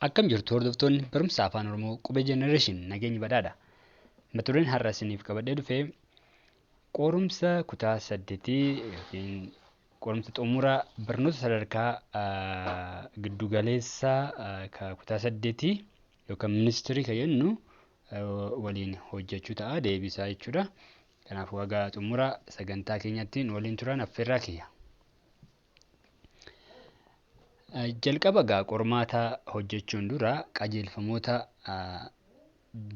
Akkam jirtu hordoftoonni barumsa afaan Oromoo qubee jenereeshin nageenya badhaadha. Mata dureen har'a isiniif qabadhee dhufe qorumsa kutaa 8 yookiin qorumsa xumuraa barnoota sadarkaa giddugaleessaa kutaa 8 yookaan ministirii kan jennu waliin hojjechuu ta'a deebisaa jechuudha. Kanaafuu haga xumuraa sagantaa keenyatti waliin turan affeerraa kiyya. Jalqaba qormaata hojjechuun dura qajeelfamoota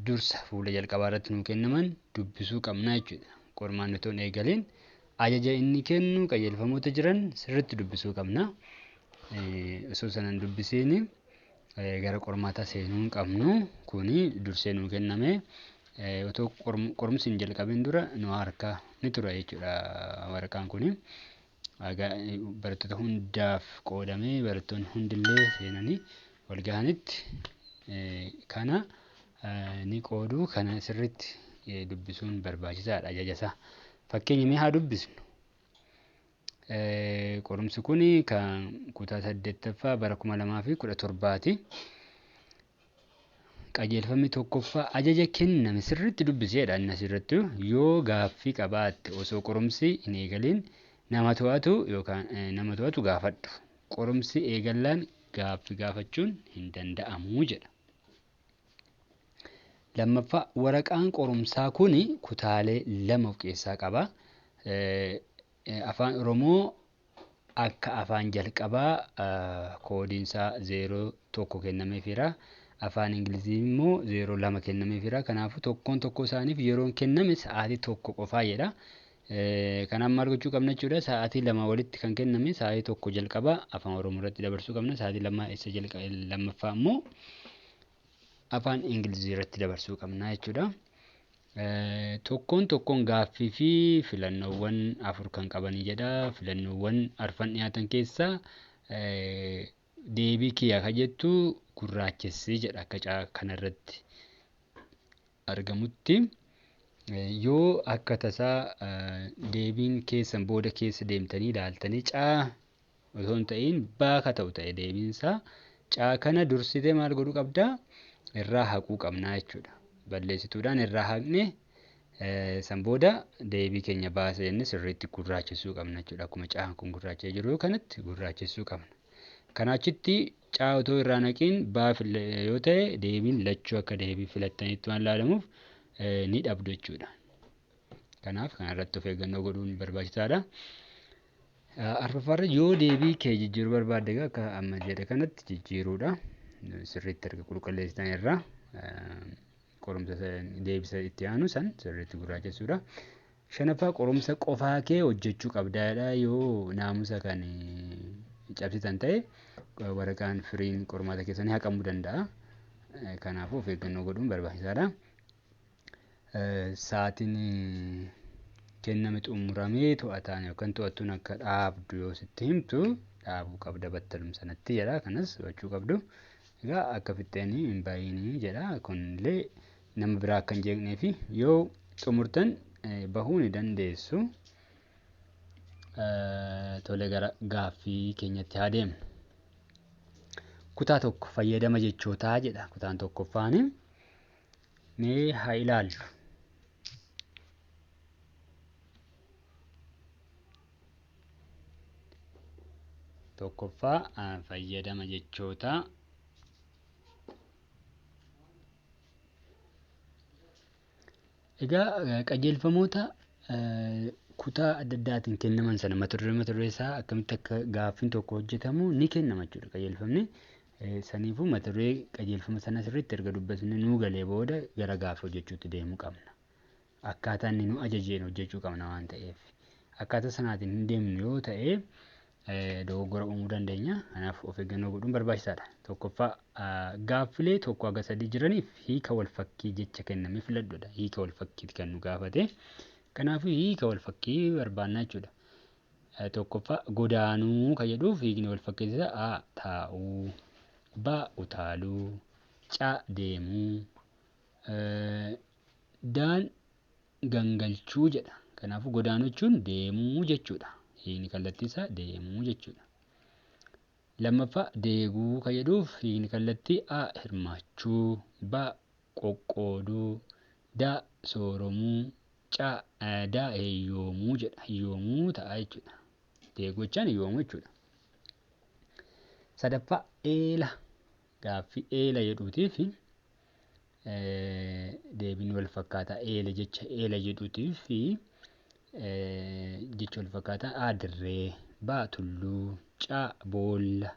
dursa fuula jalqabaa irratti nuu kennaman dubbisuu qabna jechuudha. Qormaanni toon eegaleen ajaja inni kennu qajeelfamoota jiran sirriitti dubbisuu qabna. Osoo sanan dubbisiin gara qormaataa seenuu hin qabnu. Kuni dursee nuu kenname otoo qorumsi hin jalqabin dura nu harkaa ni tura jechuudha waraqaan kuni. Barattoota hundaaf qoodamee barattoonni hundillee seenanii wal gahanitti kana ni qoodu. Kana sirriitti dubbisuun barbaachisaadha ajajasaa. Fakkeenya mee haa dubbisnu. Qorumsi kun kan kutaa 8ffaa bara 2017ti. Qajeelfamni tokkoffaa ajaja kenname sirriitti dubbiseedha. Inni asirratti yoo gaaffii qabaatte osoo qorumsi hin eegaliin nama to'atu gaafadhu. Qorumsi eegallaan gaaffii gaafachuun hin danda'amu jedha. Lammaffaa waraqaan qorumsaa kun kutaalee 2 of keessaa qaba. Afaan Oromoo akka afaan jalqabaa koodiinsaa 01 kennameefira. Afaan Ingilizii immoo 02 kennameefira. Kanaafuu tokko isaaniif yeroon kenname sa'aatii 1 qofaa jedha. Kanaan maal gochuu qabna jechuudha. Sa'aatii 2 walitti kan kenname sa'aatii 1 jalqabaa afaan Oromoo irratti dabarsuu qabna. Sa'aatii 2 lammaffaa immoo afaan Ingilizii irratti dabarsuu qabna jechuudha. Tokkoon gaaffii fi filannoowwan 4 kan qabanii jedha. Filannoowwan 4 dhiyaatan keessaa deebii kiyya kan jettu gurraachessi jedha akka kanarratti argamutti. Yoo akka tasaa deebiin keessan booda keessa deemtanii ilaaltanii osoo hin ta'in baaka ta'u ta'e deebiinsaa kana dursitee maal godhuu qabdaa? Irraa haquu qabnaa jechuudha. Balleessituudhaan irraa haqne san booda deebii keenya baasee inni sirriitti gurraachessuu qabna jechuudha. Akkuma kun gurraachee jiru kanatti gurraachessuu qabna. Kanaachitti otoo irraa naqiin yoo ta'e deebiin lachuu akka deebii filattaniitti waan ilaalamuuf ni dhabdu jechuudha. Kanaaf kanarratti of eeggannoo godhuun barbaachisaadha. Arfaffaarra yoo deebii kee jijjiiruu barbaadde akka amma jedhe kanatti jijjiiruudha. Sirriitti erga qulqulleessitan irraa qorumsa deebisa itti aanu san sirriitti gurraachessuudha. Shanaffaa qorumsa qofaa kee hojjechuu qabdaadha. Yoo naamusa kan cabsitan ta'e waraqaan firiin qormaata keessanii haqamuu danda'a. Kanaafuu of eeggannoo godhuun barbaachisaadha. Sa'aatiin kenname xumuramee to'ataan yookaan to'attuun akka dhaabdu yoo sitti himtu dhaabuu qabda battaluma sanatti jedha. Kanas to'achuu qabdu. Egaa akka fixxeenii hin baay'inii jedha. Kunillee nama biraa akka hin jeeqnee fi yoo xumurtan bahuu ni dandeessu. Tole gara gaaffii keenyatti haa deemnu. Kutaa 1 fayyadama jechootaa jedha. Kutaan tokkoffaan mee haa ilaallu. Tokkoffaa fayyadama jechootaa. Egaa qajeelfamoota kutaa adda addaatiin kennaman sana mata duree isaa akkamitti akka gaaffiin tokko hojjetamu ni kennama jechuudha qajeelfamni. Saniifuu mata duree qajeelfama sana sirriitti erga dubbisnee nuu galee booda gara gaaffii hojjechuutti deemuu qabna. Akkaataa inni nu ajajeen hojjechuu qabna waan ta'eef. Akkaataa sanaatiin hin deemnu yoo ta'e dogoggora uumuu dandeenya. Kanaaf of eeggannoo godhuun barbaachisaadha. Tokkoffaa gaaffilee 1 hanga 3 jiraniif hiika walfakkii jecha kenname filadhuudha. Hiika walfakkiiti kan nu gaafate. Kanaafuu hiika walfakkii barbaannaa jechuudha. Tokkoffaa godaanuu kan jedhuuf hiikni walfakkiisaa A taa'uu, B utaaluu, C deemuu, D gangalchuu jedha. Kanaafuu godaanuu jechuun deemuu jechuudha. Hiikni kallattii isaa deemuu jechuudha. Lammaffaa deeguu kan jedhuuf hiikni kallattii A hirmaachuu, B qoqqooduu, D sooromuu, C D hiyyoomuu jedha. Hiyyoomuu ta'a jechuudha. Deeguu jechaan hiyyoomuu jechuudha. Sadaffaa eela. Gaaffii eela jedhuutiif deebiin wal fakkaataa jecha eela jedhuutiif jecha wal fakkaataa A dirree, B tulluu, C boolla,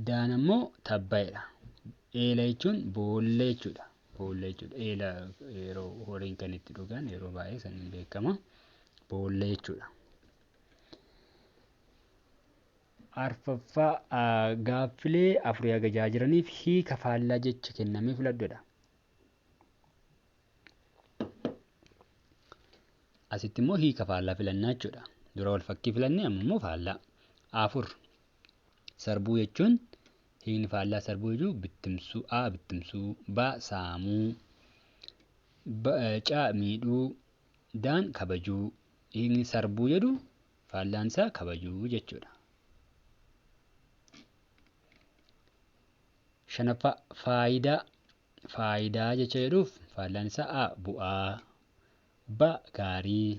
Daan ammoo tabbaadha. Eela jechuun boolla jechuudha. Boolla jechuudha. Eela yeroo horiin kan itti dhugan yeroo baay'ee saniin beekama. Boolla jechuudha. Arfaffaa gaaffilee afurii haga jaha jiraniif hiika faallaa jecha kennamee filadhuudha. Asitti immoo hiika faallaa filannaa jechuudha. Dura wal fakkii filannee amma immoo faallaa. Afur sarbuu jechuun hiikni faallaa sarbuu jechuun bittimsuu A bittimsuu, B saamuu, C miidhuu, Daan kabajuu. Hiikni sarbuu jedhu faallaan isaa kabajuu jechuudha. Shanaffaa faayidaa. Faayidaa jecha jedhuuf faallaan isaa A bu'aa, B gaarii,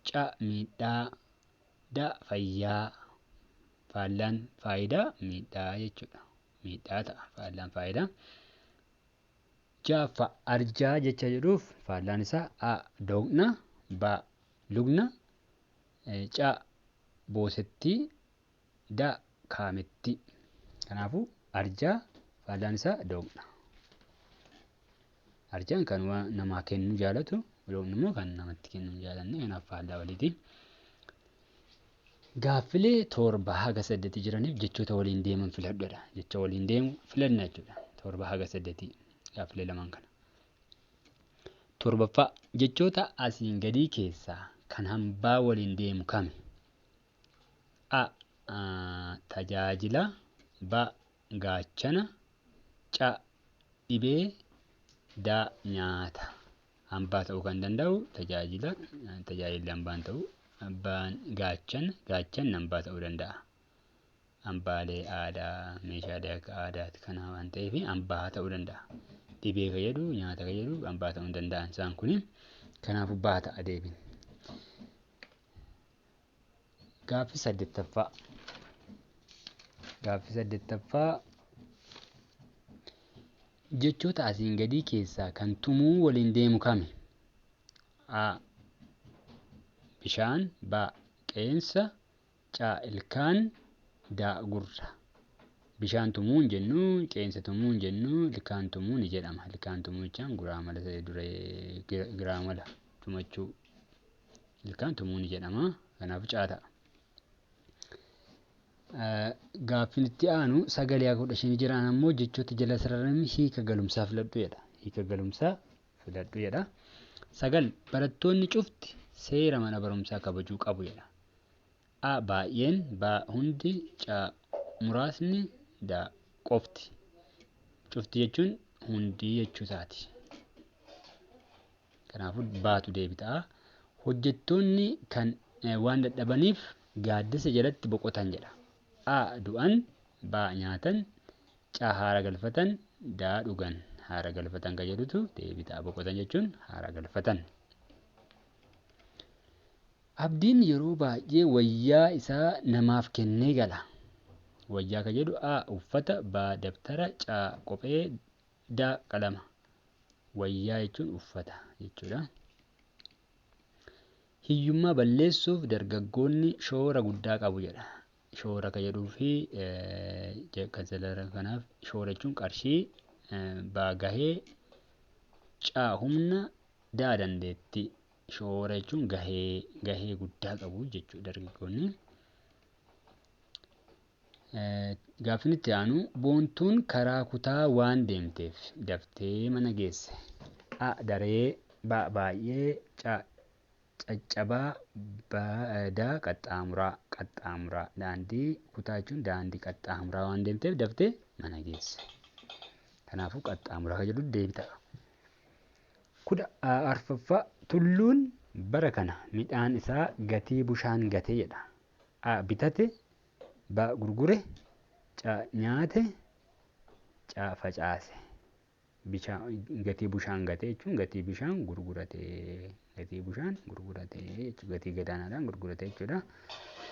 C miidhaa, D fayyaa. Faallaan faayidaa miidhaa jechuudha. Miidhaa ta'a faallaan faayidaa. Ja'affaa arjaa jecha jedhuuf faallaan isaa A doqna, B lugna, C boosettii, D kaamettii. Kanaafuu arjaa faallaan isaa doqna. Arjaan kan namaa kennuu jaalatu, doqni immoo kan namatti kennuu hin jaalanne, kanaaf faallaa waliiti. Gaaffilee 7 haga 8 jiraniif jechoota waliin deeman filadhuudha. Jecha waliin deemu filanna jechuudha. 7 haga 8 gaaffilee lamaan kana. Torbaffaa jechoota asiin gadii keessaa kan hambaa waliin deemu kami? A tajaajila, B gaachana, C dhibee, D nyaata. Hambaa ta'uu kan danda'u tajaajilli hambaan ta'u. Abbaan gaachanni hambaa ta'uu danda'a. Hambaalee aadaa, meeshaalee akka aadaati kana waan ta'eef hambaa ta'uu danda'a. Dhibee kan jedhu, nyaata kan jedhu hambaa ta'uu hin danda'an isaan kun. Kanaafuu B ta'a deebiin. Gaaffii 8ffaa. Gaaffii 8ffaa jechoota asiin gadii keessaa kan tumuu waliin deemu kami? A bishaan, B qeensa, C ilkaan, D gurra. Bishaan tumuu hin jennu, qeensa tumuu hin jennu, ilkaan tumuu ni jedhama. Ilkaan tumuu jechaan giraamala tumachuu. Ilkaan tumuu ni jedhama. Kanaafuu C ta'a. Gaaffiin itti aanu 9-15 jiran ammoo jechoota jala sararamanii hiika galumsaa filadhu jedha. Hiika galumsaa filadhu jedha. 9 barattoonni cufti seera mana barumsaa kabajuu qabu jedha. A baay'een, B hundi, C muraasni, D qofti. Cufti jechuun hundi jechuu isaati. Kanaafuu baatu deebitaa. Hojjettoonni kan waan dadhabaniif gaaddisa jalatti boqotan jedha. A du'an, B nyaatan, C haara galfatan, D dhugan. Haara galfatan kan jedhutu deebitaa. Boqotan jechuun haara galfatan. Abdiin yeroo baay'ee wayyaa isaa namaaf kennee gala. Wayyaa kan jedhu A uffata, B dabtara, C kophee, D qalama. Wayyaa jechuun uffata jechuudha. Hiyyummaa balleessuuf dargaggoonni shoora guddaa qabu jedha. Shoora kan jedhuu fi kanaaf shoora jechuun qarshii, B gahee, C humna, D dandeettii. Shoora jechuun gahee guddaa qabu jechuudha dargaggoonni. Gaaffiin itti aanu boontuun karaa kutaa waan deemteef daftee mana geesse. A daree, B baay'ee, C caccabaa, D qaxxaamuraa. Daandii kutaa jechuun daandii qaxxaamuraa waan deemteef daftee mana geesse. Kanaafuu qaxxaamuraa kan jedhu deebii ta'a. 10 tulluun bara kana midhaan isaa gatii bushaan gatee jedha. A bitate, ba gurgure, ca nyaate, ca facaase. Gatii bishaan gate jechuun gatii bishaan gurgurate, gatii bishaan gurgurate jechuudha. Gatii gadaanaadhaan gurgurate jechuudha.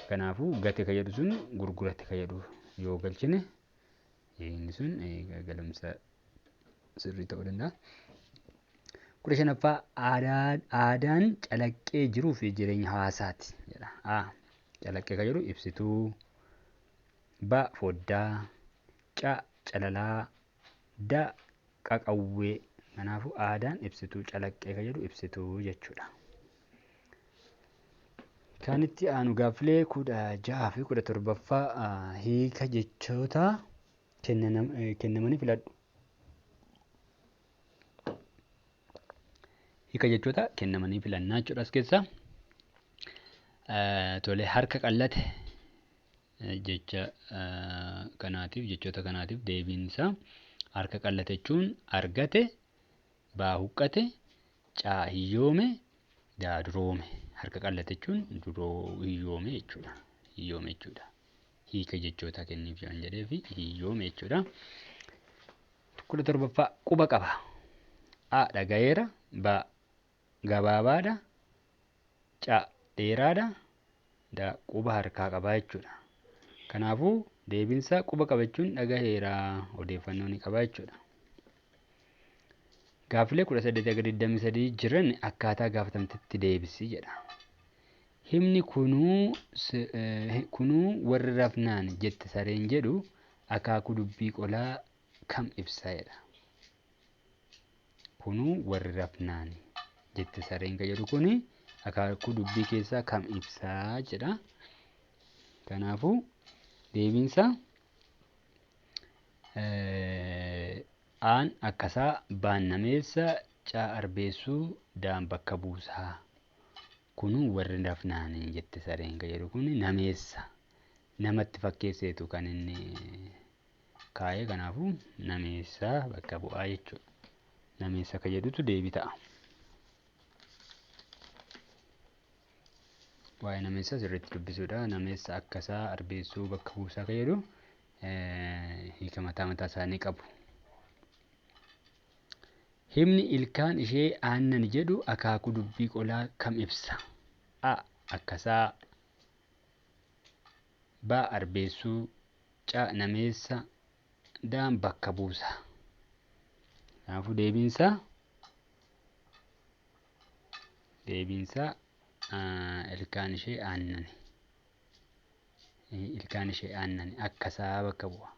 Kanaafuu gate kan jedhu sun gurgurate kan jedhu yoo galchine inni sun galamsa sirrii ta'uu danda'a. 15ffaa aadaan calaqqee jiruu fi jireenya hawaasaati jedha. Calaqqee kan jedhu ibsituu, ba foddaa, ca calalaa, da qaqawwee. Kanaafuu aadaan ibsituu, calaqqee kan jedhu ibsituu jechuudha. Kan itti aanu gaaffilee 16 fi 17ffaa hiika jechoota kennamanii filadhu. Hiika jechoota kennamanii filannaa jechuudha as keessa. Tole harka qallate jecha kanaatiif jechoota kanaatiif deebiin isaa harka qallate jechuun argate, baa huqqate, caa hiyyoome, daa duroome. Harka qallate jechuun duroo hiyyoome jechuudha. Hiyyoome jechuudha. Hiika jechoota kenniif jedhan jedhee fi hiyyoome jechuudha. 17ffaa quba qaba. A dhagayeera, ba gabaabaadha, ca dheeraadha, da quba harkaa qabaa jechuudha. Kanaafuu deebiinsaa quba qaba jechuun dhagaheeraa odeeffannoo ni qabaa jechuudha. Gaaffilee 18-23 jiran akkaataa gaafatamtetti deebisi jedha. Himni kunuu warri rafnaan jette sareen jedhu akaakuu dubbii qolaa kam ibsa jedha. Kunuu warri rafnaan jette sareen kan jedhu kuni akaakuu dubbii keessaa kam ibsaa jedha. Kanaafuu deebiinsaa aan akkasaa, baan nameessa, caa arbeessuu, daan bakka buusaa. Kunuu warri rafnaan jette sareen kan jedhu kuni nameessa. Namatti fakkeesseetu kan inni kaa'ee. Kanaafuu nameessa bakka bu'aa jechuudha. Nameessa kan jedhutu deebii ta'a. Waa'ee nameessa sirriitti dubbisuudha. Nameessa akkasaa, arbeessuu, bakka buusaa kan jedhu hiika mataa isaanii qabu. Himni ilkaan ishee aannan jedhu akaakuu dubbii qolaa kam ibsa? A akkasaa, ba arbeessuu, ca nameessa, daan bakka buusaa. Kanaafuu deebiinsaa ilkaan ishee aannani. Ilkaan ishee aannani akkasaa bakka bu'a.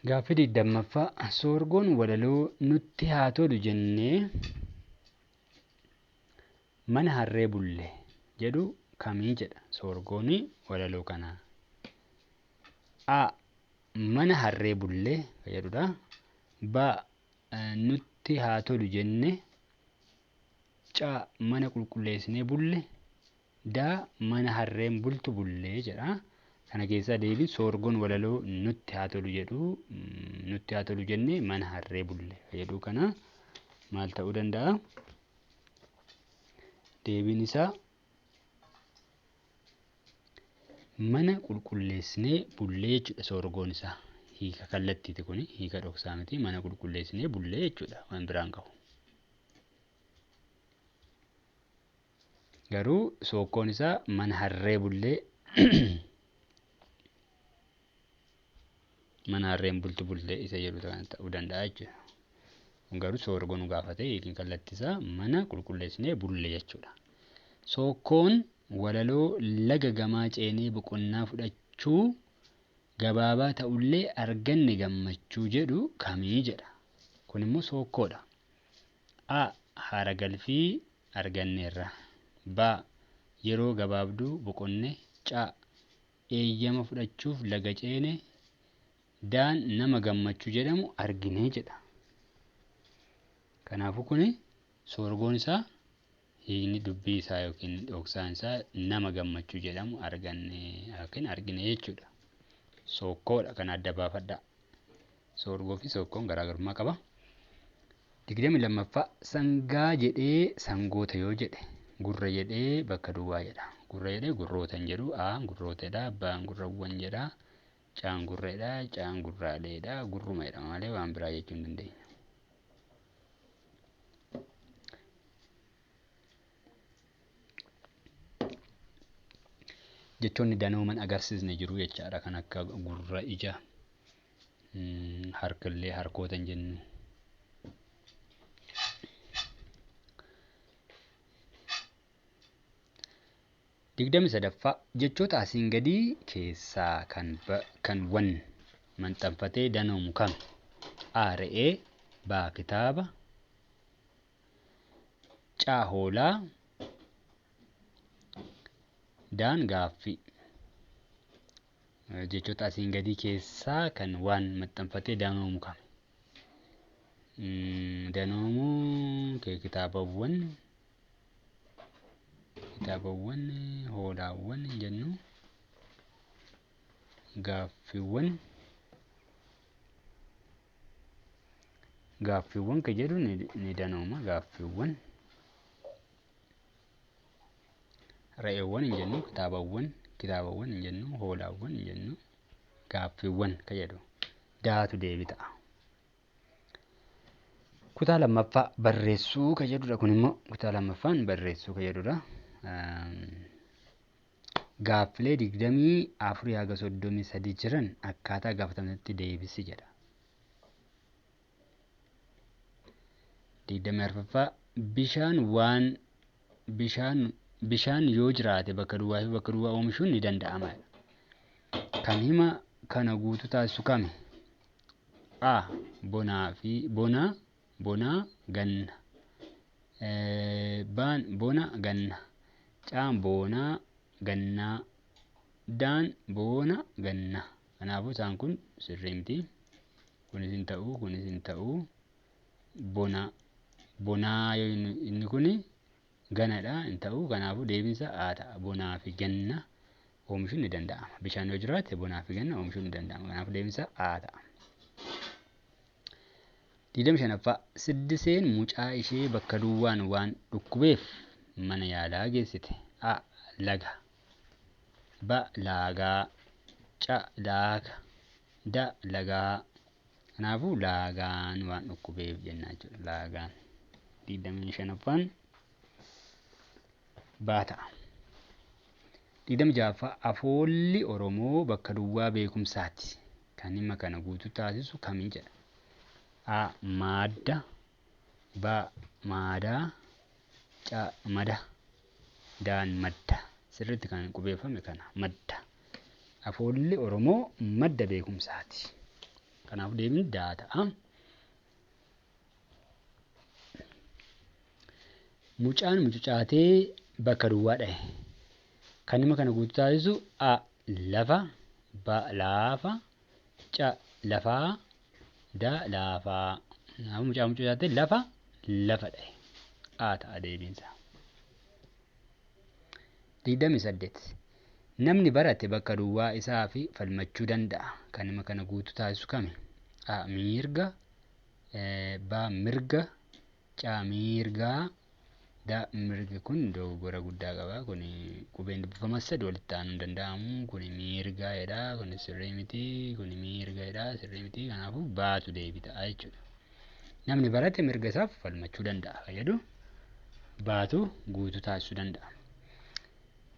Gaaffii 20ffaa soorgoon walaloo nutti haa tolu jennee mana harree bulle jedhu kamii jedha soorgoon walaloo kanaa. A mana harree bulle jedhudha. B nutti haa tolu jenne. C mana qulqulleessinee bulle. D mana harreen bultu bullee jedha. Kana keessaa deebiin soorgoon walaloo nutti haa tolu jedhu nutti haa tolu jennee mana harree bulle jedhu kana maal ta'uu danda'a? Deebiin isaa mana qulqulleessinee bullee jechuudha. Soorgoon isaa hiika kallattiiti kuni hiika dhoksaa miti. Mana qulqulleessinee bullee jechuudha. Waan biraan qabu. Garuu sookkoon isaa mana harree bullee mana harreen bultu bullee isa jedhu ta'uu danda'a jechuudha. Garuu soorgoon gaafate hiikni kallattisaa mana qulqulleessinee bullee jechuudha. Sookkoon walaloo laga gamaa ceenee boqonnaa fudhachuu gabaabaa ta'ullee arganne gammachuu jedhu kamii jedha. Kun immoo sookkoodha. A haara galfii arganneerra. B yeroo gabaabduu boqonne. C eeyyama fudhachuuf laga ceene. Daan nama gammachuu jedhamu arginee jedha. Kanaafuu kuni soorgoon isaa hiikni dubbii isaa yookiin dhoksaan isaa nama gammachuu jedhamu arganne yookiin argine jechuudha. Sookkoodha kan adda baafadhaa. Soorgoo fi sookkoon garaagarummaa qaba. 22ffaa sangaa jedhee sangoota yoo jedhe Gurra jedhee bakka duwwaa jedha. Gurra jedhee gurroota hin jedhu. Aan gurrootadha. Baan gurrawwan jedha. Caan gurreedha. Caan gurraaleedha. Gurruma jedhama malee waan biraa jechuu hin dandeenya. Jechoonni danooman agarsiisne jiru jechaadha. Kan akka gurra, ija, harkallee, harkoota hin jennu. Digdami sadaffaa jechoota asiin gadii keessaa kan wan maxxanfatee danoomu kam? A. Re'ee. B. Kitaaba. C. Hoolaa. D. Gaaffii. Jechoota asiin gadii keessaa kan waan maxxanfatee danoomu kam? Danoomuu kitaabawwan, hoolaawwan hin jennu. Gaaffiiwwan kan jedhu ni danooma. Gaaffiiwwan. Re'eewwan hin jennu. Kitaabawwan hin jennu. Hoolaawwan hin jennu. Gaaffiiwwan kan jedhu daatu deebii ta'a. Kutaa lammaffaa barreessuu kan jedhudha. Kun immoo kutaa lammaffaan barreessuu kan jedhudha. Gaaffilee 24 haga 33 jiran akkaataa gaafatamanitti deebisi jedha. 24ffaa bishaan yoo jiraate bakka duwwaa fi bakka duwwaa oomishuun ni danda'ama. Kan hima kana guutuu taasisu kami? A. Bonaa ganna. Baan bona ganna. Caan boonaa gannaa. Daan boona ganna. Kanaafuu isaan kun sirrii miti. Kunis hin ta'u. Bonaa yoo inni kun ganadha hin ta'u. Kanaafuu deebiinsa A ta'a. Bonaa fi ganna oomishuun ni danda'ama. Bishaan yoo jiraate bonaa fi ganna oomishuun ni danda'ama. Kanaafuu deebiinsa A ta'a. 25ffaa Siddiseen mucaa ishee bakka duwwaan waan dhukkubeef mana yaalaa geessite. A. Laga. B. Laagaa. C. Laaka. D. Lagaa. Kanaafuu laagaan waan dhukkubeef jenna jechuudha. Laagaan. 25ffaan B ta'a. 26ffaa Afoolli Oromoo bakka duwwaa beekumsaati. Kan hima kana guutuu taasisu kami jedha. A. Maadda. B. Maadaa. C. Mada. D. Madda. Sirriitti kan qubeeffame kana madda. Afoolli Oromoo madda beekumsaati. Kanaafuu deebiin D ta'a. Mucaan mucucaatee bakka duwwaa dhahe. Kan hima kana guutuu taasisu A. Lafa. B. Laafa. C. Lafaa. D. Laafaa. Kanaafuu mucaan mucucaatee lafa dhahe. A ta'a deebiinsa. 28 Namni barate bakka duwwaa isaa fi falmachuu danda'a. Kan hima kana guutuu taasisu kami? A. Mirga. B. Mirga. C. Mirgaa. D. Mirgi kun dogoggora guddaa qaba. Kun qubeen dubbifama sadii walitti aanuu hin danda'amu. Kun mirgaa jedha. Kun sirrii miti. Kun mirga jedha. Sirrii miti. Kanaafuu baatu deebii ta'a jechuudha. Namni barate mirga isaaf falmachuu danda'a. Fayyadu baatu guutuu taasisuu danda'a.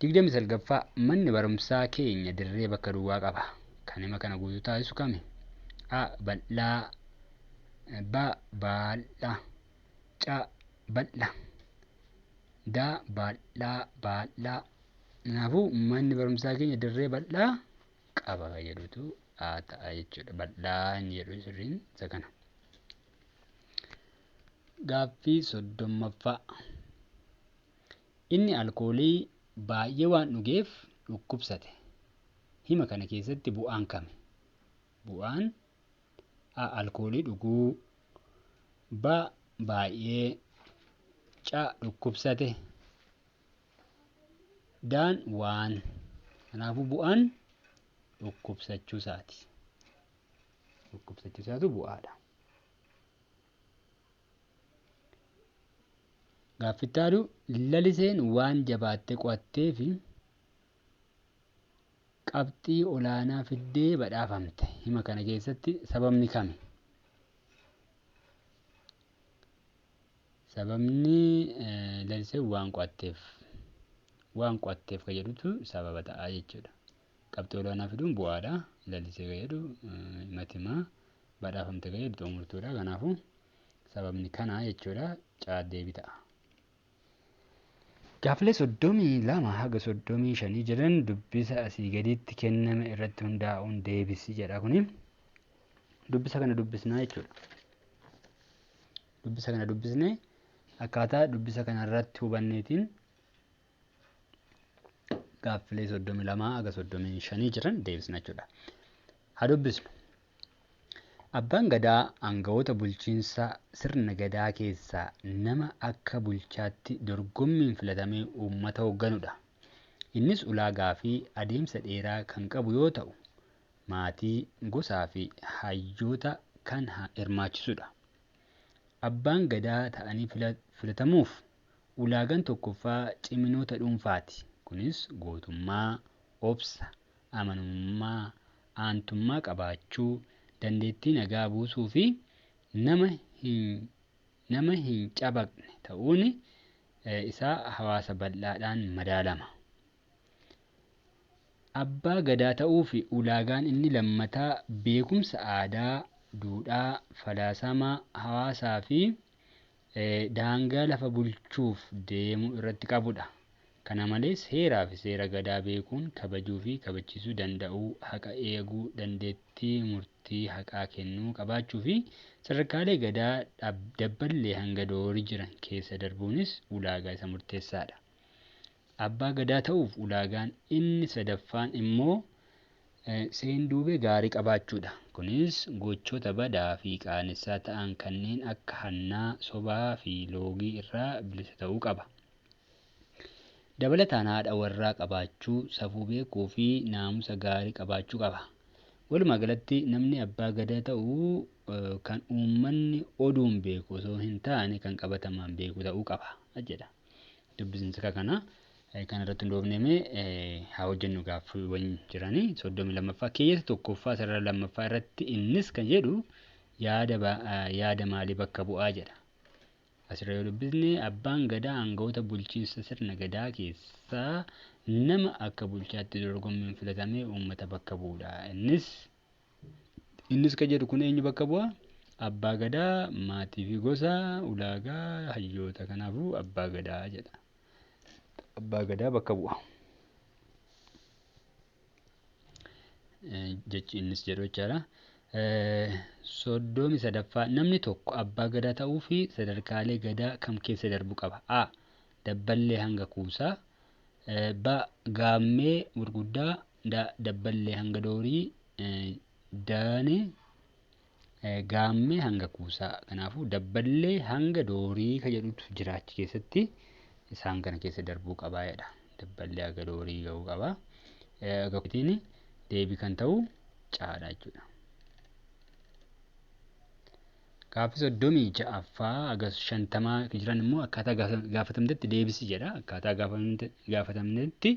29ffaa Manni barumsaa keenya dirree bakka duwwaa qaba. Kan hima kana guutuu taasisu kami? A. Bal'aa. B. Baaldhaa. C. Bal'aa. D. Baaldhaa. Kanaafuu manni barumsaa keenya dirree bal'aa qaba kan jedhutu A ta'a jechuudha. Bal'aa inni jedhu sirriin isa kana. Gaaffii 30ffaa Inni alkoolii baay'ee waan dhugeef dhukkubsate. Hima kana keessatti bu'aan kami? Bu'aan A. Alkoolii dhuguu. B. Baay'ee. C. Dhukkubsate. D. Waan. Kanaafuu bu'aan dhukkubsachuu isaati. Dhukkubsachuu isaatu bu'aadha. Gaaffittaadhu laliseen waan jabaattee qo'attee fi qabxii olaanaa fiddee badhaafamte. Hima kana keessatti sababni kami? Sababni laliseen waan qo'atteef kan jedhutu sababa ta'a jechuudha. Qabxii olaanaa fiduun bu'aadha. Lalisee kan jedhu himatimaa badhaafamte kan jedhu xumurtuudha. Kanaafuu sababni kana jechuudha. Deebii ta'a. Gaaffilee 32 haga 35 jiran dubbisa asii gaditti kenname irratti hundaa'uun deebisi jedha kuni. Dubbisa kana dubbisnaa jechuudha. Dubbisa kana dubbisnee akkaataa dubbisa kana irratti hubanneetiin gaaffilee 32 haga 35 jiran deebisna jechuudha. Haa dubbisnu. Abbaan gadaa aangawoota bulchiinsa sirna gadaa keessaa nama akka bulchaatti dorgommiin filatamee uummata hoogganudha. Innis ulaagaa fi adeemsa dheeraa kan qabu yoo ta'u, maatii, gosaa fi hayyoota kan hirmaachisudha. Abbaan gadaa ta'anii filatamuuf ulaagaan tokkoffaa ciminoota dhuunfaati. Kunis gootummaa, obsa, amanamummaa, aantummaa qabaachuu, dandeettii nagaa buusuu fi nama hin cabaqne ta'uun isaa hawaasa bal'aadhaan madaalama. Abbaa gadaa ta'uu fi ulaagaan inni lammataa beekumsa aadaa, duudhaa, falaasama hawaasaa fi daangaa lafa bulchuuf deemu irratti qabudha. Kana malees heeraa fi seera gadaa beekuun kabajuu fi kabachiisuu danda'uu, haqa eeguu, dandeettii murtii haqaa kennuu qabaachuu fi sadarkaalee gadaa dabballee hanga doorii jiran keessa darbuunis ulaagaa isa murteessaadha. Abbaa gadaa ta'uuf ulaagaan inni sadaffaan immoo seenduubee gaarii qabaachuudha. Kunis gochoota badaa fi qaanessaa ta'an kanneen akka hannaa, sobaa fi loogii irraa bilisa ta'uu qaba. Dabalataan haadha warraa qabaachuu, safuu beekuu fi naamusa gaarii qabaachuu qaba. Walumaa galatti namni abbaa gadaa ta'uu kan uummanni oduun beeku osoo hin taane kan qabatamaan beeku ta'uu qaba jedha. Dubbisiinsa kana irratti hundoofnee haa hojjennu gaaffiiwwan jiranii 32ffaa keessa tokkoffaa sarara lammaffaa irratti innis kan jedhu yaada maalii bakka bu'aa jedha. Asirra yoo dubbisne abbaan gadaa aangawoota bulchiinsa sirna gadaa keessaa nama akka bulchaatti dorgommiin filatamee uummata bakka bu'udha. Innis kan jedhu kun eenyu bakka bu'a? Abbaa gadaa, maatii fi gosa, ulaagaa, hayyoota. Kanaafuu abbaa gadaa jedha. Abbaa gadaa bakka bu'a. Jechi innis jedhu jechaadha. 33ffaa namni tokko abbaa gadaa ta'uu fi sadarkaalee gadaa kam keessa darbu qaba? A. Dabballee hanga kuusaa. B. Gaammee gurguddaa. Dabballee hanga doorii. D. Gaammee hanga kuusaa. Kanaafuu dabballee hanga doorii kan jedhutu jira achi keessatti isaan kana keessa darbuu qabaa jedha. Dabballee hanga doorii gahuu qaba. Gaaffitiin deebii kan ta'u caadha jechuudha. Gaaffii 36ffaa haga 50 jiran immoo akkaataa gaafatamtetti deebisi jedha. Akkaataa gaafatamtetti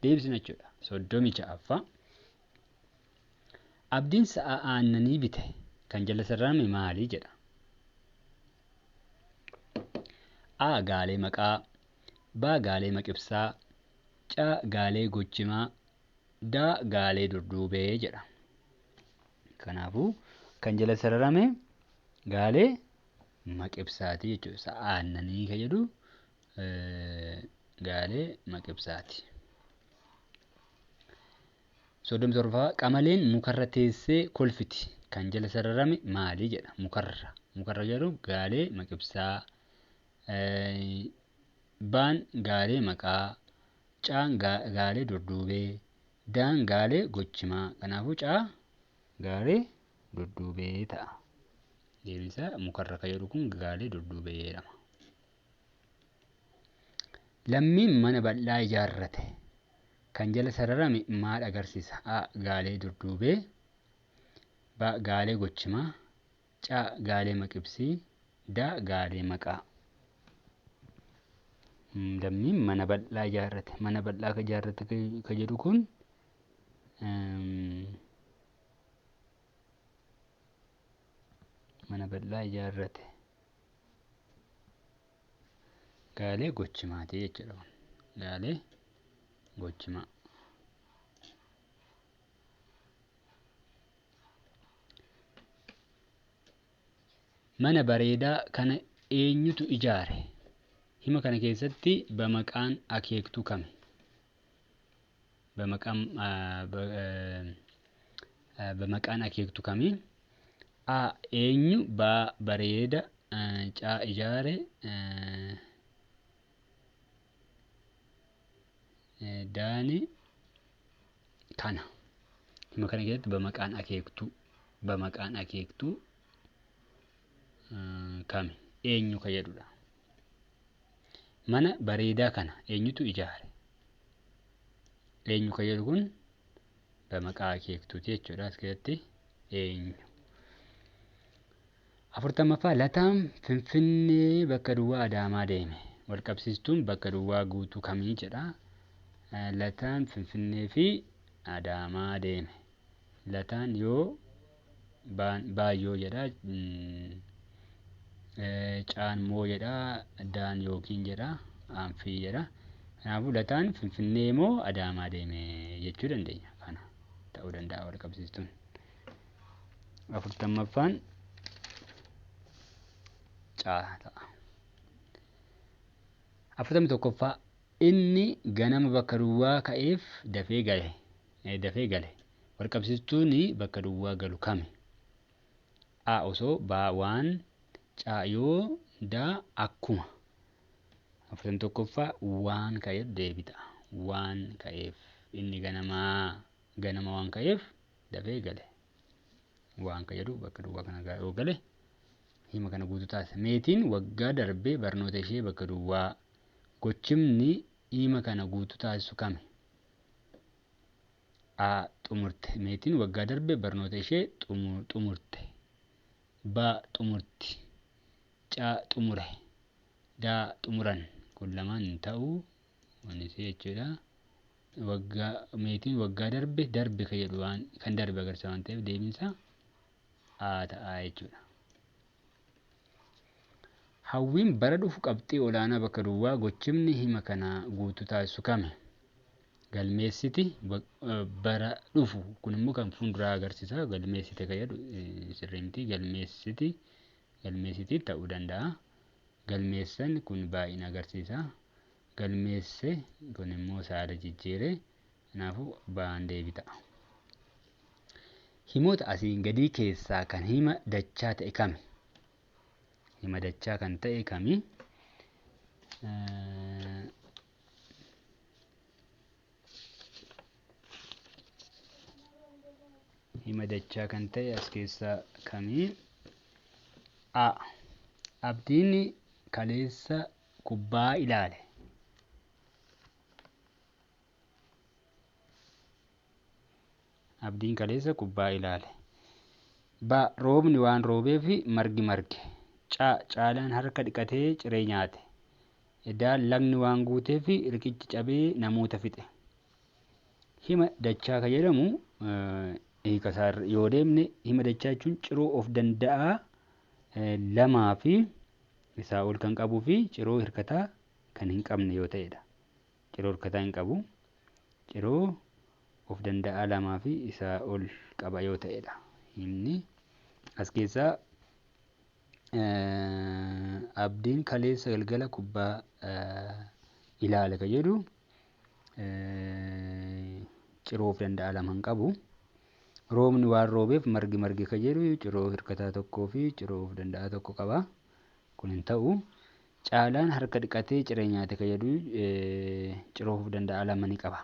deebisina jechuudha. 36ffaa abdiin sa'a aannanii bite kan jala sararame maali jedha. A. Gaalee maqaa. B. Gaalee maqibsaa. C. Gaalee gochimaa. D. Gaalee durduubee jedha. Kanaafuu kan jala sararame gaalee maqibsaati jechuudha. Sa'a aannanii kan jedhu gaalee maqibsaati. 37ffaa qamaleen mukarra teessee kolfiti kan jala sararame maali jedha. Mukarra jedhu gaalee maqibsaa. Baan gaalee maqaa. Caan gaalee durduubee. Daan gaalee gochimaa. Kanaafuu caa gaalee durduubee ta'a. Deebisaa mukarra kan jedhu kun gaalee durduubee jedhama. Lammiin mana bal'aa ijaarrate kan jala sararame maal agarsiisa? A. Gaalee durduubee. B. Gaalee gochimaa. C. Gaalee maqibsii. D. Gaalee maqaa. Lammiin mana bal'aa ijaarrate. Mana bal'aa ka ijaarrate ka jedhu kun mana bal'aa ijaarrate. Gaalee gochimaati jechuudha. Gaalee gochimaa. Mana bareedaa kana eenyutu ijaare? Hima kana keessatti bamaqaan akeektuu kami? Bamaqaan akeektuu kami? A. Eenyu bareeda ijaare daani kana. Hima kana keessatti bamaqaan akeektuu kami? Eenyu ka jedhudha. Mana bareedaa kana eenyutu ijaare? Eenyu ka jedhu kun bamaqaa akeektuuti jechuudha. As keessatti eenyu. 40ffaa Lataan Finfinnee bakka duwwaa Adaamaa deeme. Walqabsiistuun bakka duwwaa guutuu kamii jedha. Lataan Finfinnee fi Adaamaa deeme. Lataan yoo baayyoo jedha. Caan moo jedha. Daan yookiin jedha. Aanfii jedha. Kanaafuu Lataan Finfinnee moo Adaamaa deeme jechuu dandeenya. Kana ta'uu danda'a walqabsiistuun. 40ffaan caa ta'a. 41ffaa inni ganama bakka duwwaa ka'eef dafee gale. Walqabsiistuun bakka duwwaa galu kami? A. Osoo waan caa yoo daa akkuma. 41ffaa waan ka'eef deebita. Waan ka'eef inni ganama waan ka'eef dafee gale. Waan ka jedhu bakka duwwaa kana yoo gale hima kana guutuu taasisa. Meetiin waggaa darbee barnoota ishee bakka duwwaa. Gochimni hima kana guutuu taasisu kami? A. Xumurte. Meetiin waggaa darbee barnoota ishee xumurte. B. Xumurti. C. Xumure. D. Xumuran. Kun lamaan hin ta'u. Kunis jechuudha. Meetiin waggaa darbe ka jedhu kan darbe agarsiisa waan ta'eef deebiinsa A ta'a jechuudha. Hawwiin bara dhufu qabxii olaanaa bakka duwwaa. Gochimni hima kana guutuu taasisu kami? Galmeessiti. Bara dhufu kun immoo kan fuulduraa agarsiisa. Galmeessite ka jedhu sirrii miti. Galmeessiti ta'uu danda'a. Galmeessan kun baay'ina agarsiisa. Galmeesse kun immoo saala jijjiire. Kanaafuu ba'aan deebita. Himoota asiin gadii keessaa kan hima dachaa ta'e kami? Hima dachaa kan ta'e kami? Hima dachaa kan ta'e as keessaa kami? A. Abdiin kaleessa kubbaa ilaale. Abdiin kaleessa kubbaa ilaale. B. Roobni waan roobeef marge. Caalaan harka dhiqatee ciree nyaate. D. Lagni waan guuteef riqichi cabee namoota fixe. Hima dachaa ka jedhamu hiikasaarra yoo deemne hima dachaa jechuun ciroo of danda'a lamaa fi isaa ol kan qabuu fi ciroo hirkataa kan hin qabne yoo ta'edha. Ciroo hirkataa hin qabu. Ciroo of danda'a lamaa fi isaa ol qaba yoo ta'edha. Himni as keessaa abdiin kaleessa galgala kubbaa ilaale ka jedhu ciroo of danda'a lama hin qabu. Roobni waan roobeef marge ka jedhu ciroo hirkataa tokkoo fi ciroo of danda'a tokko qaba. Kun hin ta'u. Caalaan harka dhiqatee ciree nyaate ka jedhu ciroo of danda'a lama ni qaba.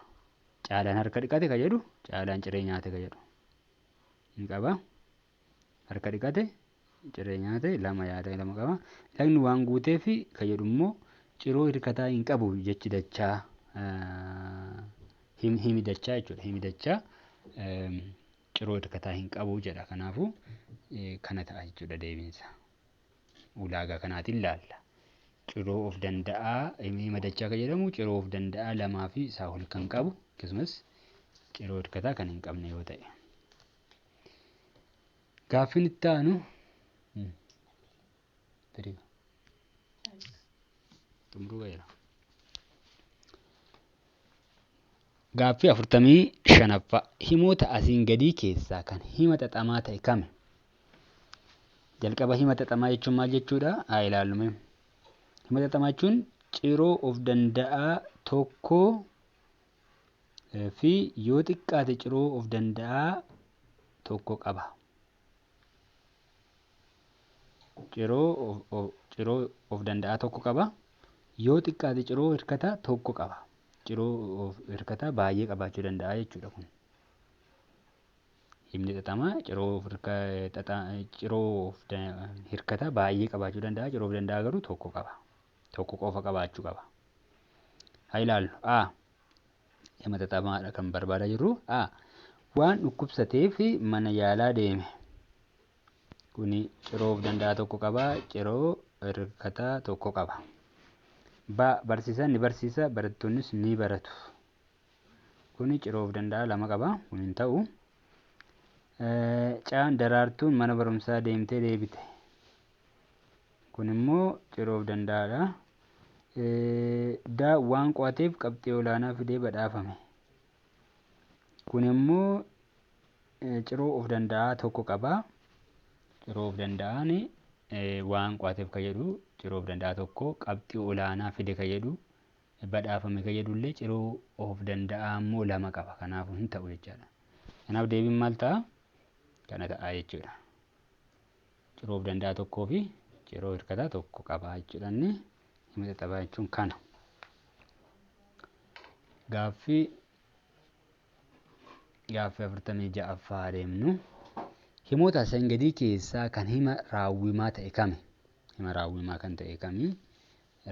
Caalaan harka dhiqate ka jedhu caalaan ciree nyaate ka jedhu ni qaba. Harka dhiqate ciree nyaate lama qaba. Lagni waan guuteef ka jedhu immoo ciroo hirkataa hin qabu jechi dachaa himi dachaa jechuudha. Himi dachaa ciroo hirkataa hin qabu jedha. Kanaafuu kana ta'a jechuudha deebiinsa. Ulaagaa kanaatiin ilaalla. ciroo of danda'aa hima dachaa kan jedhamu ciroo of danda'aa lamaa fi isaa ol kan qabu akkasumas ciroo hirkataa kan hin qabne yoo ta'e. Gaaffiin itti aanu Gaaffii 45ffaa himoota asiin gadii keessaa kan hima xaxamaa ta'e kami? Jalqaba hima xaxamaa jechuun maal jechuudha? Haa ilaallume. Hima xaxamaa jechuun ciroo of danda'aa tokko fi yoo xiqqaate ciroo of danda'aa tokko qaba. Ciroo of danda'aa tokko qaba. Yoo xiqqaate ciroo hirkataa tokko qaba. Ciroo hirkataa baay'ee qabaachuu danda'a jechuudha kun. Himni xaxamaa ciroo hirkataa baay'ee qabaachuu danda'a. Ciroo of danda'aa garuu tokko qaba. Tokko qofa qabaachuu qaba. Haa ilaallu. Hima xaxamaadha kan barbaadaa jirru. Waan dhukkubsatee fi mana yaalaa deeme. Kuni ciroo of danda'aa tokko qaba. Ciroo hirkataa tokko qaba. Barsiisaan ni barsiisa, barattoonnis ni baratu. Kuni ciroo of danda'aa lama qaba. Kun hin ta'u. Daraartuun mana barumsaa deemtee deebite. Kun immoo ciroo of danda'aadha. Waan qo'ateef qabxii olaanaa fidee badhaafame. Kun immoo ciroo of danda'aa tokko qaba. Ciroo of danda'aan waan qo'ateef kan jedhu ciroo of danda'aa tokko qabxii olaanaa fide kan jedhu badhaafame kan jedhullee ciroo of danda'aa immoo lama qaba. Kanaafuu hin ta'u jechaadha. Kanaaf deebiin maal ta'a? Kana ta'a jechuudha. Ciroo of danda'aa tokkoo fi ciroo hirkataa tokko qaba jechuudha. Hima xaxamaa jechuun kana. Gaaffii 46ffaa deemnu. Himoota asiin gadii keessaa kan hima raawwimaa ta'e kami? Hima raawwimaa kan ta'e kami?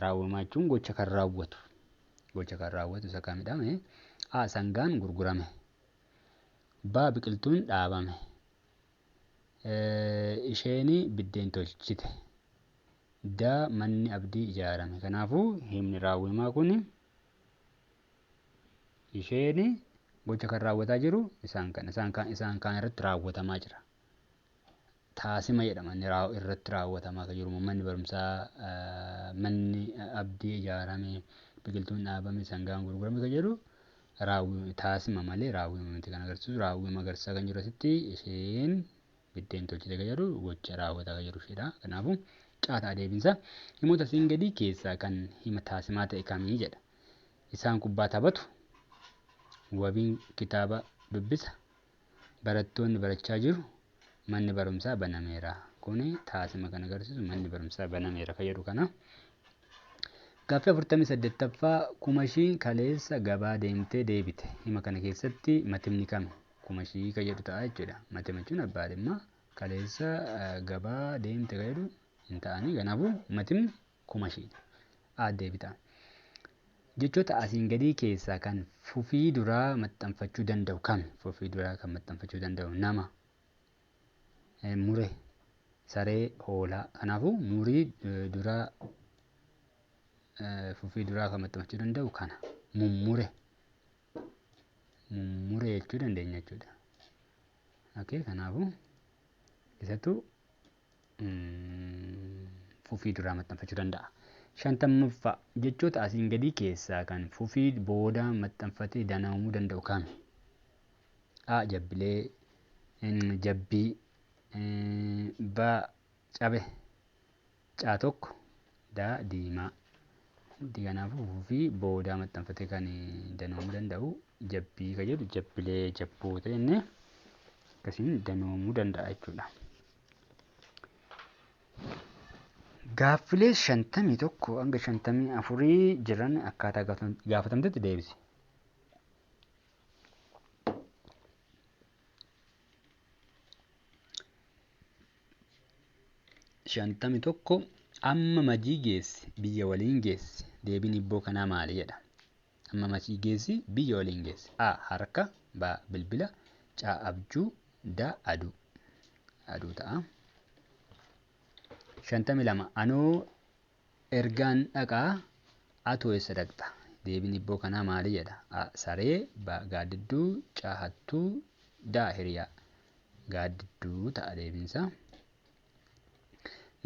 Raawwimaa jechuun gocha kan raawwatu. Gocha kan raawwatu isa kamidha? Sangaan gurgurame. Biqiltuun dhaabame. Isheen biddeen tolchite. Manni abdii ijaarame. Kanaafuu himni raawwimaa kun isheen gocha kan raawwataa jiru isaan kaan irratti raawwatamaa jira. Taasima jedhama irratti raawwatamaa kan jiru. Manni barumsaa, manni abdii ijaarame, biqiltuun dhaabame, sangaan gurgurame kan jedhu taasima malee raawwima miti kan agarsiisu. Raawwima agarsiisaa kan jiru asitti isheen biddeen tolchite kan jedhu gocha raawwataa kan jiru isheedha. Kanaafuu caataa deebinsa. Himoota asiin gadii keessaa kan hima taasimaa ta'e kamii jedha. Isaan kubbaa taphatu. Wabiin kitaaba dubbisa. Barattoonni barachaa jiru. Manni barumsaa banameera. Kuni taasima kan agarsiisu manni barumsaa banameera kan jedhu kana. Gaaffii 48ffaa Kumashii kaleessa gabaa deemtee deebite. Hima kana keessatti matimni kami? Kumashii kan jedhu ta'a jechuudha. Matima jechuun abbaa dhimma. Kaleessa gabaa deemte kan jedhu hin ta'anii. Kanaafuu matimni kumashii. Deebita. Jechoota asiin gadii keessaa kan fufii duraa maxxanfachuu danda'u kami? Fufii duraa kan maxxanfachuu danda'u nama, mure, saree, hoolaa. Kanaafuu fufii duraa kan maxxanfachuu danda'u kana. Mummure. Mummure jechuu dandeenya jechuudha. Kanaafuu isatu fufii duraa maxxanfachuu danda'a. 50ffaa jechoota asiin gadii keessaa kan fufii booda maxxanfatee danamuu danda'u kami? Jabbilee, jabbii, cabe, tokko, diimaa. Kanaafuu fufii booda maxxanfatee kan danamuu danda'u jabbii kan jedhu jabbilee, jabboota jennee akkasiin danamuu danda'a jechuudha. Gaaffilee 51 hanga 54 jiran akkaataa gaafatamtetti deebisi. Shantamii tokko amma majii geessi biyya waliin geessi. Deebiin hibboo kanaa maali jedha? Amma majii geessi biyya waliin geessi. Harka, bilbila, abjuu, aduu. Aduu ta'a. 52 anoo ergaan dhaqaa atoo eessa dhaqxa? Deebiin hibboo kanaa maali jedha? Saree, gaaddidduu, caahattuu, hiriyaa. Gaaddidduu ta'a deebiinsaa.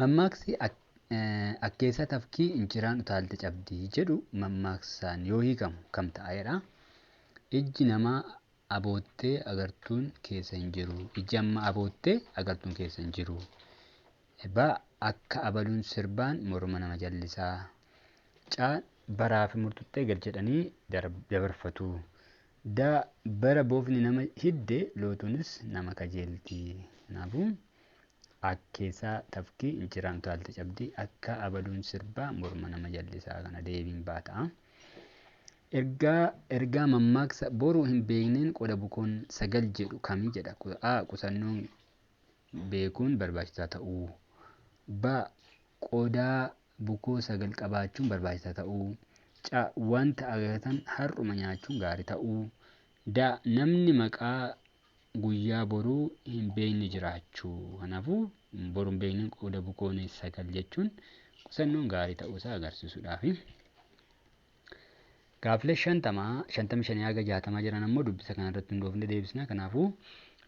Mammaaksi akkeessa tafkii injiraan utaalte cabdii jedhu mammaaksaan yoo hiikamu kam ta'a jedha? Ijji namaa aboottee agartuun keessa hin jiru. Ijji amma aboottee agartuun keessa hin jiru. Akka abaluun sirbaan morma nama jallisaa. Baraa fi murtuttee gal jedhanii dabarfatu. Bara boofni nama hidde lootuunis nama kajeelti. Kanaafuu akkeessaa tafkii injiraan utaalte cabdii akka abaluun sirbaa morma nama jallisaa kana deebiin baata'a. Ergaa mammaaksa boruu hin beekneen qoda bukoon sagal jedhu kamii jedha? Qusannoon beekuun barbaachisaa ta'uu. Qodaa bukoo sagal qabaachuun barbaachisaa ta'uu. Wanta agatan har'uma nyaachuun gaarii ta'uu. Namni maqaa guyyaa boruu hin beekne jiraachuu. Kanaafuu boruu hin beekneen qoda bukoon sagal jechuun qusannoon gaarii ta'uusaa agarsiisuudhaafi. Gaaffilee 55 haga 60 jiran ammoo dubbisa kanarratti hundoofnee deebisna. Kanaafuu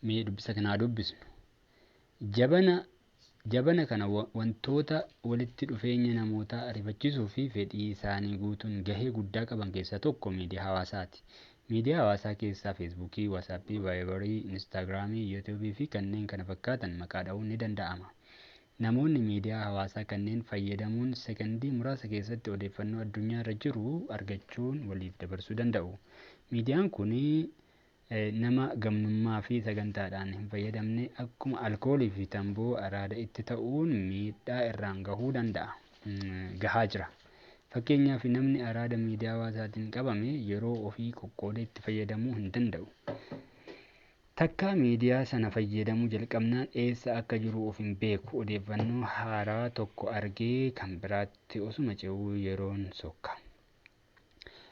mee dubbisa kanaa dubbisnu. Jabana kana wantoota walitti dhufeenya namootaa ariifachiisuu fi fedhii isaanii guutuun gahee guddaa qaban keessaa tokko miidiyaa hawaasaati. Miidiyaa hawaasaa keessaa feesbuukii, waatsaappii, vaayibarii, instaagiraamii, yuutuubii fi kanneen kana fakkaatan maqaa dha'uun ni danda'ama. Namoonni miidiyaa hawaasaa kanneen fayyadamuun sekondii muraasa keessatti odeeffannoo addunyaa irra jiru argachuun waliif dabarsuu danda'u. Miidiyaan kun nama gamnummaa fi sagantaadhaan hin fayyadamne akkuma alkoolii fi tamboo araada itti ta'uun miidhaa irraan gahaa jira. Fakkeenyaaf namni araada miidiyaa hawaasaatiin qabame yeroo ofii qoqqoodee itti fayyadamuu hin danda'u. Takka miidiyaa sana fayyadamuu jalqabnaan eessa akka jiru of hin beeku. Odeeffannoo haaraa tokko argee kan biraatti osuma ce'uu yeroon sokka.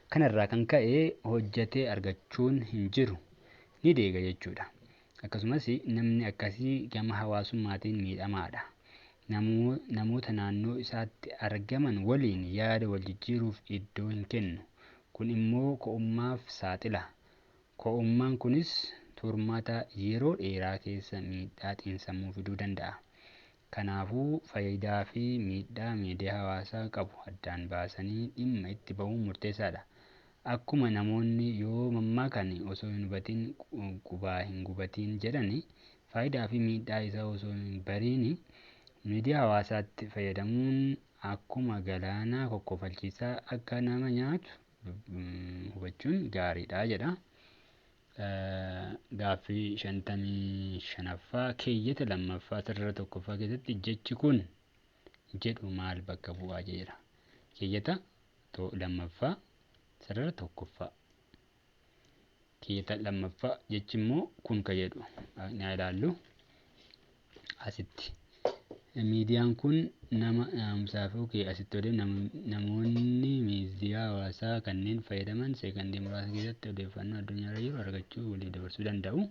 Kanarraa kan ka'e hojjetee argachuun hin jiru. Ni deega jechuudha. Akkasumas namni akkasii gama hawaasummaatiin miidhamaadha. Namoota naannoo isaatti argaman waliin yaada wal jijjiiruuf iddoo hin kennu. Kun immoo ko'ummaaf saaxila. Ko'ummaan kunis turmaata yeroo dheeraa keessa miidhaa xiinsammuu fiduu danda'a. Kanaafuu faayidaa fi miidhaa miidiyaa hawaasaa qabu addaan baasanii dhimma itti bahuun murteessaadha. Akkuma namoonni yoo mammaakan osoo hin hubatiin qubaa hin gubatiin jedhani faayidaa fi miidhaa isaa osoo hin bariin miidiyaa hawaasaatti fayyadamuun akkuma galaanaa kokkofalchiisaa akka nama nyaatu hubachuun gaariidha jedha. Gaaffii 55ffaa keeyyata lammaffaa sarara tokkoffaa keessatti jechi kun jedhu maal bakka bu'aa jedha. Keeyyata lammaffaa sarara tokkoffaa. Keeyyata lammaffaa jechi immoo kun ka jedhu na ilaallu asitti. Miidiyaan kun nama naamusaaf asitti namoonni miidiyaa hawaasaa kanneen fayyadaman sekondii muraasa keessatti odeeffannoo addunyaa irra jiru argachuu waliif dabarsuu danda'u.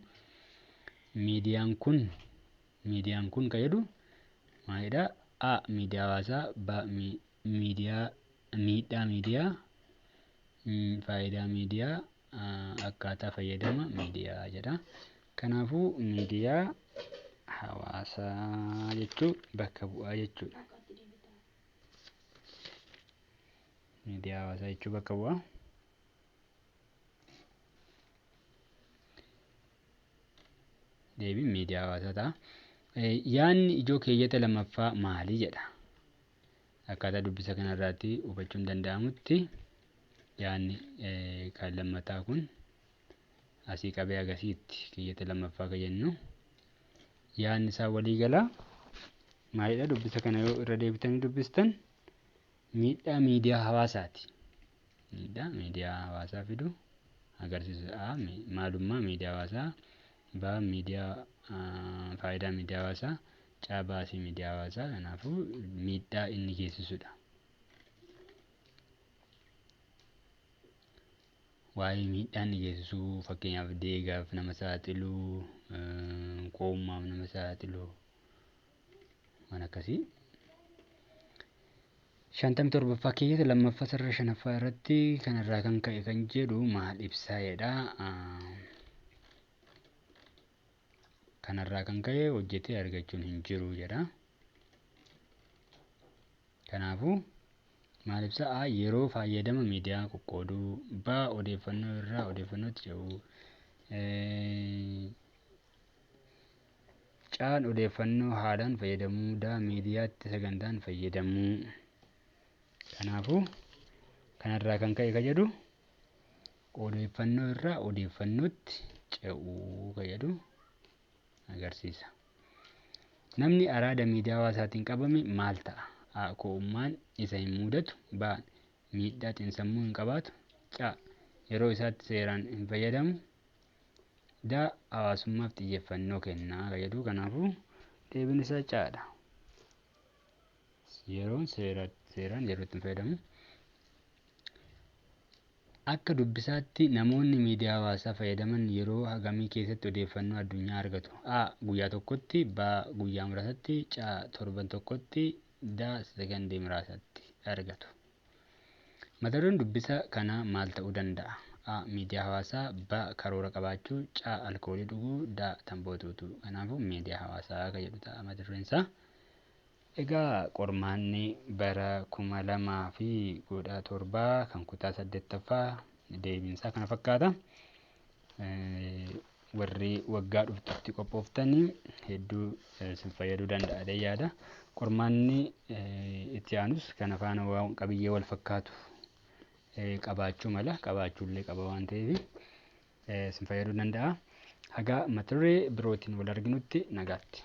Miidiyaan kun ka jedhu maalidha? Miidiyaa hawaasaa, miidhaa miidiyaa, faayidaa miidiyaa, akkaataa fayyadama miidiyaa jedha. Kanaafuu miidiyaa hawaasaa jechuun bakka bu'aa jechuudha. Miidiyaa hawaasaa jechuun bakka bu'aa. Deebiin miidiyaa hawaasaa ta'a. Yaadni ijoo keeyyata lammaffaa maali jedha? Akkaataa dubbisa kanarraatti hubachuun danda'amutti yaadni kan lammataa kun asii qabee agasiitti keeyyata lammaffaa kan jennu. Yaadni isaa walii galaa maalidha? Dubbisa kana yoo irra deebitanii dubbistan miidhaa miidiyaa hawaasaati. Miidhaa miidiyaa hawaasaa fidu agarsiisa. Maalummaa miidiyaa hawaasaa, faayidaa miidiyaa hawaasaa, caabaasii miidiyaa hawaasaa. Kanaafuu miidhaa inni geessisudha. Waa'ee miidhaa inni geessisuu fakkeenyaaf deegaaf nama saaxiluu, qo'ummaaf nama saaxiluu waan akkasii. 57ffaa keeyyata lammaffaa sarara shanaffaa irratti kanarraa kan ka'e kan jedhu maal ibsaa'edha. Kanarraa kan ka'e hojjetee argachuun hin jiru jedha. Kanaafuu maal ibsaa? Yeroo fayyadama miidiyaa qoqqooduu, baa odeeffannoo irraa odeeffannootti ce'uu, caan odeeffannoo haalaan fayyadamuu, miidiyaatti sagantaan fayyadamuu. Kanaafuu kanarraa kan ka'e kan jedhu odeeffannoo irraa odeeffannootti ce'uu kan jedhu agarsiisa. Namni araada miidiyaa hawaasaatiin qabame maal ta'a? A. Ko'ummaan isa hin mudatu. B. Miidhaa xiinsammuu hin qabaatu. C. Yeroo isaatti seeraan hin fayyadamu. D. Hawaasummaaf xiyyeeffannoo kennaa kan jedhu. Kanaafuu deebiin isaa C'dha. Seeraan yeroo itti hin fayyadamu. Akka dubbisaatti namoonni miidiyaa hawaasaa fayyadaman yeroo hagamii keessatti odeeffannoo addunyaa argatu? A. Guyyaa tokkotti. B. Guyyaa muraasatti. C. Torban tokkotti. D. Sekondii muraasatti argatu. Mata dureen dubbisa kanaa maal ta'uu danda'a? A. Miidiyaa hawaasaa. B. Karoora qabaachuu. C. Alkoolii dhuguu. D. Tamboo tuutuu. Kanaafuu miidiyaa hawaasaa kan jedhu ta'a mata dureen isaa. Egaa qormaanni bara 2017 kan kutaa 8ffaa deebiinsaa kana fakkaata. Warri waggaa dhuftutti qophooftanii hedduu isin fayyaduu danda'a yaada. Qormaanni itti aanus kana faana waan qabiyyee wal fakkaatu qabaachuu mala. Qabaachuullee qaba waan ta'eef isin fayyaduu danda'a. Haga mata duree birootiin wal arginutti nagaatti.